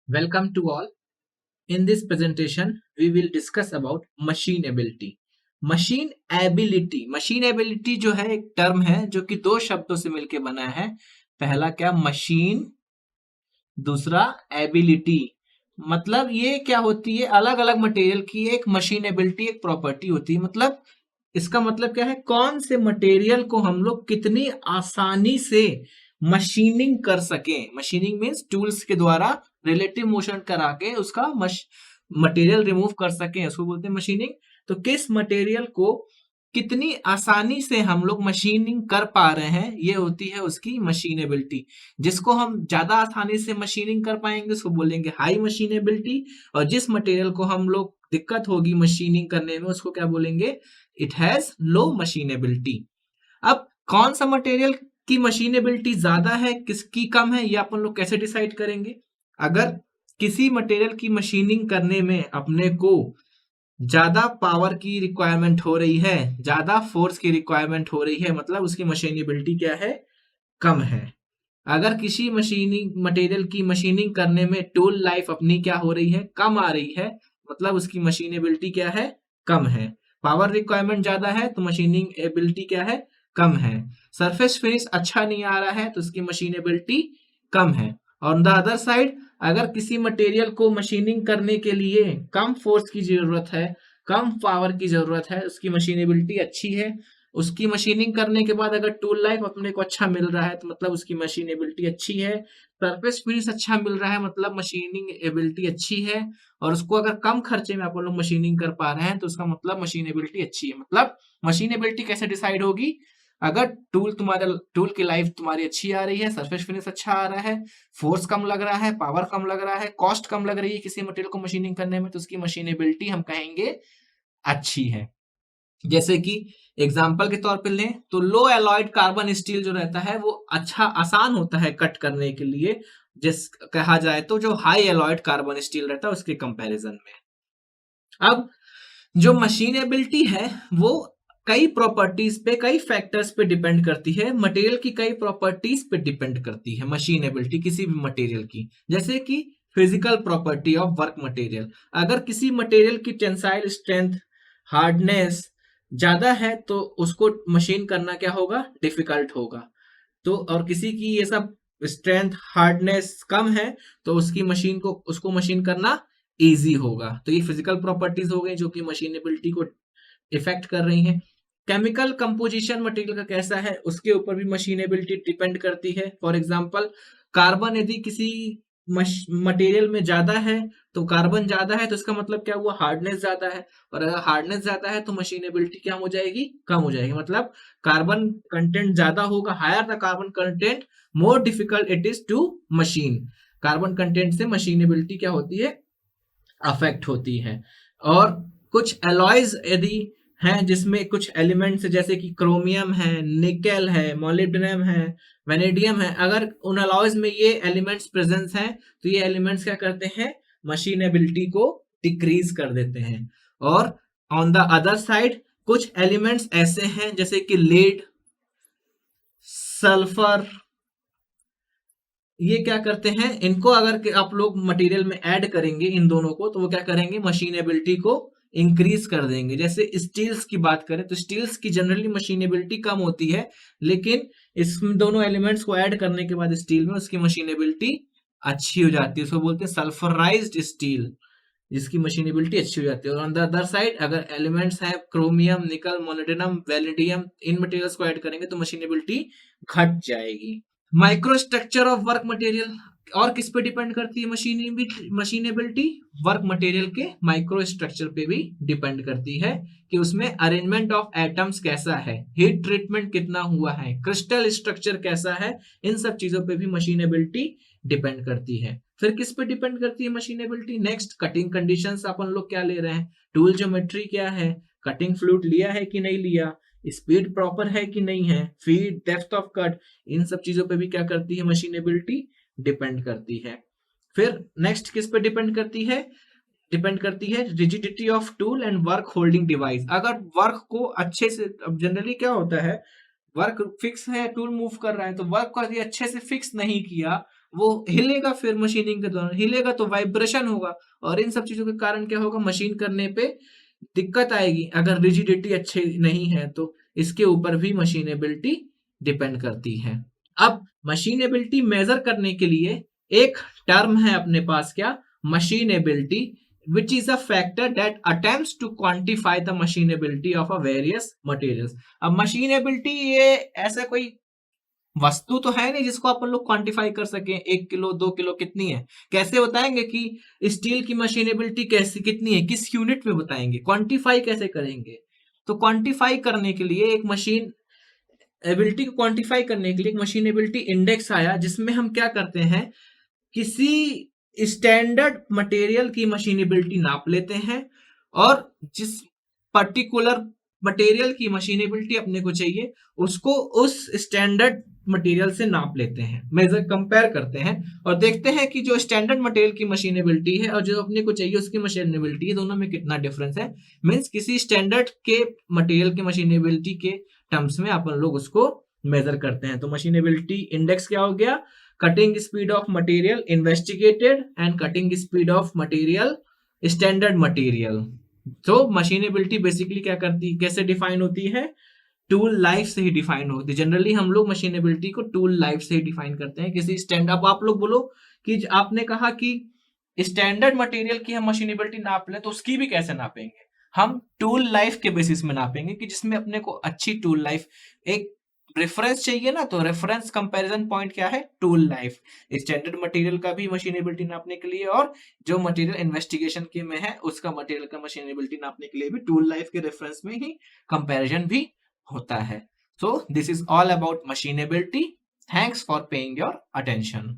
Welcome to all. In this presentation, we will discuss about machine ability. Machine ability जो है एक term है जो कि दो शब्दों से मिलकर बना है। पहला क्या, मशीन, दूसरा एबिलिटी। मतलब ये क्या होती है, अलग अलग मटेरियल की एक मशीन एबिलिटी एक प्रॉपर्टी होती है। मतलब इसका मतलब क्या है, कौन से मटेरियल को हम लोग कितनी आसानी से मशीनिंग कर सके। मशीनिंग मीन्स टूल्स के द्वारा रिलेटिव मोशन करा के उसका मटेरियल रिमूव कर सके, उसको बोलते हैं मशीनिंग। तो किस मटेरियल को कितनी आसानी से हम लोग मशीनिंग कर पा रहे हैं, ये होती है उसकी मशीनेबिलिटी। जिसको हम ज्यादा आसानी से मशीनिंग कर पाएंगे उसको बोलेंगे हाई मशीनेबिलिटी, और जिस मटेरियल को हम लोग दिक्कत होगी मशीनिंग करने में उसको क्या बोलेंगे, इट हैज लो मशीनेबिलिटी। अब कौन सा मटेरियल की मशीनेबिलिटी ज्यादा है, किसकी कम है, ये अपन लोग कैसे डिसाइड करेंगे। अगर किसी मटेरियल की मशीनिंग करने में अपने को ज्यादा पावर की रिक्वायरमेंट हो रही है, ज्यादा फोर्स की रिक्वायरमेंट हो रही है, मतलब उसकी मशीनेबिलिटी क्या है, कम है। अगर किसी मशीनिंग मटेरियल की मशीनिंग करने में टूल लाइफ अपनी क्या हो रही है, कम आ रही है, मतलब उसकी मशीनेबिलिटी क्या है, कम है। पावर रिक्वायरमेंट ज्यादा है तो मशीनिंग एबिलिटी क्या है, कम है। सरफेस फिनिश अच्छा नहीं आ रहा है तो उसकी मशीनेबिलिटी कम है। ऑन द अदर साइड, अगर किसी मटेरियल को मशीनिंग करने के लिए कम फोर्स की जरूरत है, कम पावर की जरूरत है, उसकी मशीनेबिलिटी अच्छी है। उसकी मशीनिंग करने के बाद अगर टूल लाइफ अपने को अच्छा मिल रहा है तो मतलब उसकी मशीनेबिलिटी अच्छी है। सरफेस फिनिश अच्छा मिल रहा है मतलब मशीनिंग एबिलिटी अच्छी है। और उसको अगर कम खर्चे में आप लोग मशीनिंग कर पा रहे हैं तो उसका मतलब मशीनेबिलिटी अच्छी है। मतलब मशीनेबिलिटी कैसे डिसाइड होगी, अगर टूल की लाइफ तुम्हारी अच्छी आ रही है, सरफेस फिनिश अच्छा आ रहा है, फोर्स कम लग रहा है, पावर कम लग रहा है, कॉस्ट कम लग रही है किसी मटेरियल को मशीनिंग करने में, तो उसकी मशीनेबिलिटी हम कहेंगे अच्छी है। जैसे कि एग्जाम्पल के तौर पे लें तो लो एलॉयड कार्बन स्टील जो रहता है वो अच्छा आसान होता है कट करने के लिए, जिस कहा जाए तो जो हाई एलॉयड कार्बन स्टील रहता है उसके कंपैरिजन में। अब जो मशीनेबिलिटी है वो कई प्रॉपर्टीज पे, कई फैक्टर्स पे डिपेंड करती है। मटेरियल की कई प्रॉपर्टीज पे डिपेंड करती है मशीनेबिलिटी किसी भी मटेरियल की। जैसे कि physical property of work material, अगर किसी मटेरियल की टेंसाइल स्ट्रेंथ, हार्डनेस ज्यादा है तो उसको मशीन करना क्या होगा, डिफिकल्ट होगा। तो और किसी की ये सब स्ट्रेंथ हार्डनेस कम है तो उसकी मशीन को उसको मशीन करना इजी होगा। तो ये फिजिकल प्रॉपर्टीज हो गई जो कि मशीनेबिलिटी को इफेक्ट कर रही हैं। केमिकल कंपोजिशन मटेरियल का कैसा है उसके ऊपर भी मशीनेबिलिटी डिपेंड करती है। फॉर एग्जांपल, कार्बन यदि किसी मटेरियल में ज्यादा है तो कार्बन ज्यादा है तो इसका मतलब क्या हुआ, हार्डनेस ज्यादा है। और अगर हार्डनेस ज्यादा है तो मशीनेबिलिटी क्या हो जाएगी, कम हो जाएगी। मतलब कार्बन कंटेंट ज्यादा होगा, higher the carbon content more difficult it is to machine. Carbon content से मशीनेबिलिटी क्या होती है, अफेक्ट होती है। और कुछ एलॉयज यदि हैं जिसमें कुछ एलिमेंट्स जैसे कि क्रोमियम है, निकेल है, मोलिब्डेनम है, वेनेडियम है, अगर उन अलॉयज में ये एलिमेंट्स प्रेजेंस हैं तो ये एलिमेंट्स क्या करते हैं, मशीनेबिलिटी को डिक्रीज कर देते हैं। और ऑन द अदर साइड कुछ एलिमेंट्स ऐसे हैं जैसे कि लीड, सल्फर, ये क्या करते हैं, इनको अगर आप लोग मटेरियल में ऐड करेंगे इन दोनों को तो वो क्या करेंगे, मशीनेबिलिटी को इंक्रीज कर देंगे। जैसे स्टील्स की बात करें तो स्टील्स की जनरली मशीनेबिलिटी कम होती है, लेकिन इस दोनों एलिमेंट्स को ऐड करने के बाद स्टील में उसकी मशीनेबिलिटी अच्छी हो जाती है। उसको बोलते हैं सल्फराइज्ड स्टील, जिसकी मशीनेबिलिटी अच्छी हो जाती है। और ऑन द अदर साइड अगर एलिमेंट्स हैं क्रोमियम, निकल, मोलिब्डेनम, वेनेडियम, इन मटेरियल्स को ऐड करेंगे तो मशीनेबिलिटी घट जाएगी। Micro structure of work material और किस पे डिपेंड करती है मशीनेबिलिटी, वर्क मटेरियल के माइक्रो स्ट्रक्चर पे भी डिपेंड करती है कि उसमें अरेंजमेंट ऑफ एटम्स कैसा है, हीट ट्रीटमेंट कितना हुआ है, क्रिस्टल स्ट्रक्चर कैसा है, इन सब चीजों पे भी मशीनेबिलिटी डिपेंड करती है। फिर किस पे डिपेंड करती है मशीनेबिलिटी, नेक्स्ट कटिंग कंडीशंस अपन लोग क्या ले रहे हैं, टूल ज्योमेट्री क्या है, कटिंग फ्लूइड लिया है कि नहीं लिया, स्पीड प्रॉपर है कि नहीं है, फीड, डेप्थ ऑफ कट, इन सब चीजों पे भी क्या करती है मशीनेबिलिटी डिपेंड करती है। फिर नेक्स्ट किस पे डिपेंड करती है rigidity of tool and work holding device. अगर वर्क को अच्छे से, अब जनरली क्या होता है, वर्क फिक्स है, टूल मूव कर रहा है तो वर्क को यदि अच्छे से फिक्स नहीं किया, वो हिलेगा, फिर मशीनिंग के दौरान हिलेगा तो वाइब्रेशन होगा, और इन सब चीजों के कारण क्या होगा, मशीन करने पे दिक्कत आएगी। अगर रिजिडिटी अच्छी नहीं है तो इसके ऊपर भी मशीनेबिलिटी डिपेंड करती है। अब मशीनेबिलिटी मेजर करने के लिए एक टर्म है अपने पास, क्या, machinability, which is a factor that attempts to quantify the machinability of a various materials। अब मशीनेबिलिटी ये ऐसा कोई वस्तु तो है नहीं जिसको अपन लोग क्वांटिफाई कर सकें, 1 किलो 2 किलो कितनी है, कैसे बताएंगे कि स्टील की मशीनेबिलिटी कैसी कितनी है, किस यूनिट में बताएंगे, क्वांटिफाई कैसे करेंगे। तो क्वांटिफाई करने के लिए एक मशीन एबिलिटी को क्वांटिफाई करने के लिए एक मशीन एबिलिटी इंडेक्स आया, जिसमें हम क्या करते हैं, किसी स्टैंडर्ड मटेरियल की मशीनेबिलिटी नाप लेते हैं, और जिस पर्टिकुलर मटेरियल की मशीनेबिलिटी अपने को चाहिए उसको उस स्टैंडर्ड मटेरियल से नाप लेते हैं, मेजर कंपेयर करते हैं, और देखते हैं कि जो स्टैंडर्ड मटेरियल की मशीनेबिलिटी है और जो अपने को चाहिए उसकी मशीनेबिलिटी है, दोनों में कितना डिफरेंस है। मींस किसी स्टैंडर्ड के मटेरियल के मशीनेबिलिटी के टर्म्स में अपन लोग उसको मेजर करते हैं। तो मशीनेबिलिटी इंडेक्स क्या हो गया, cutting speed of material investigated and cutting speed of material standard material. तो मशीनेबिलिटी बेसिकली क्या करती, कैसे डिफाइन होती है, टूल लाइफ से ही डिफाइन होती है। जनरली हम लोग मशीनेबिलिटी को टूल लाइफ से ही डिफाइन करते हैं। किसी स्टैंड, अब आप लोग बोलो कि आपने कहा कि स्टैंडर्ड मटेरियल की हम मशीनेबिलिटी नाप लें, तो उसकी भी कैसे नापेंगे, हम टूल लाइफ के बेसिस में नापेंगे, कि जिसमें अपने को अच्छी टूल लाइफ, एक रेफरेंस चाहिए ना, तो रेफरेंस कंपैरिजन पॉइंट क्या है, टूल लाइफ, स्टैंडर्ड मटेरियल का भी मशीनेबिलिटी नापने के लिए, और जो मटेरियल इन्वेस्टिगेशन के में है उसका मटेरियल का मशीनेबिलिटी नापने के लिए भी टूल लाइफ के रेफरेंस में ही कंपैरिजन भी होता है। So this is all about machinability. Thanks for paying your attention.